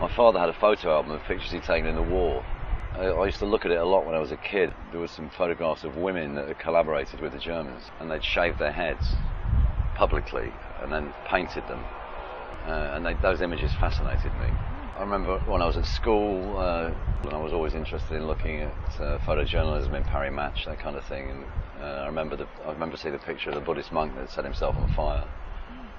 My father had a photo album of pictures he'd taken in the war. I used to look at it a lot when I was a kid. There were some photographs of women that had collaborated with the Germans, and they'd shaved their heads publicly and then painted them. Those images fascinated me. I remember when I was at school, I was always interested in looking at photojournalism in Paris Match, that kind of thing. And I remember seeing the picture of the Buddhist monk that set himself on fire.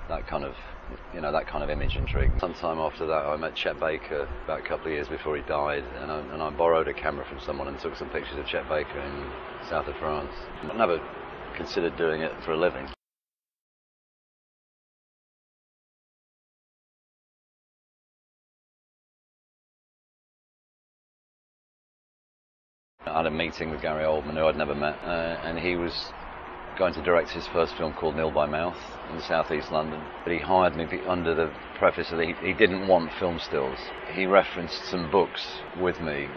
That kind of image intrigued. Sometime after that, I met Chet Baker about a couple of years before he died, and I borrowed a camera from someone and took some pictures of Chet Baker in south of France. I never considered doing it for a living. I had a meeting with Gary Oldman, who I'd never met, and he was going to direct his first film called Nil by Mouth in southeast London. But he hired me under the preface that he didn't want film stills. He referenced some books with me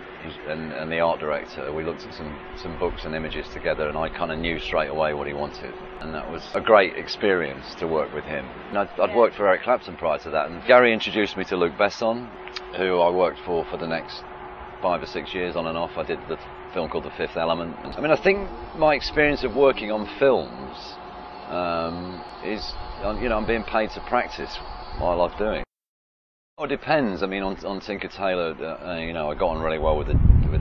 and the art director. We looked at some books and images together, and I kind of knew straight away what he wanted. And that was a great experience to work with him. And I'd worked for Eric Clapton prior to that, and Gary introduced me to Luc Besson, who I worked for the next 5 or 6 years on and off. I did the film called The Fifth Element. I mean, I think my experience of working on films is, I'm being paid to practice what I love doing. Oh, it depends. I mean, on Tinker Tailor, I got on really well with the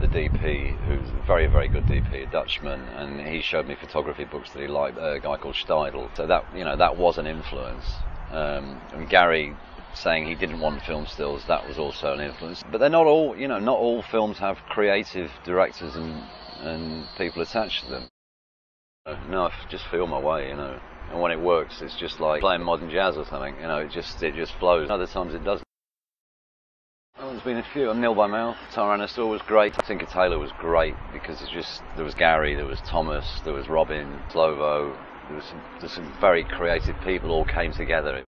DP, who's a very, very good DP, a Dutchman, and he showed me photography books that he liked, a guy called Steidl. So that was an influence. And Gary saying he didn't want film stills, that was also an influence. But they're not all, not all films have creative directors and people attached to them. No, I just feel my way, and when it works, it's just like playing modern jazz or something, it just flows. Other times it doesn't. Oh, there's been a few. Nil by Mouth, Tyrannosaur was great. Tinker Tailor was great because there was Gary, there was Thomas, there was Robin, Slovo, there's some very creative people all came together.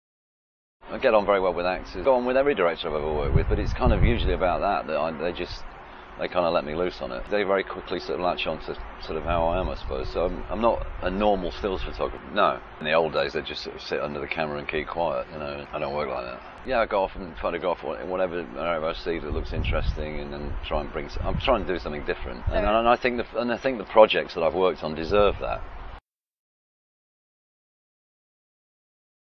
I get on very well with actors. Go on with every director I've ever worked with, but it's kind of usually about that they kind of let me loose on it. They very quickly sort of latch on to sort of how I am, I suppose. So I'm not a normal stills photographer. No. In the old days, they'd just sort of sit under the camera and keep quiet. I don't work like that. Yeah, I go off and photograph whatever I see that looks interesting, and then I'm trying to do something different. And I think the projects that I've worked on deserve that.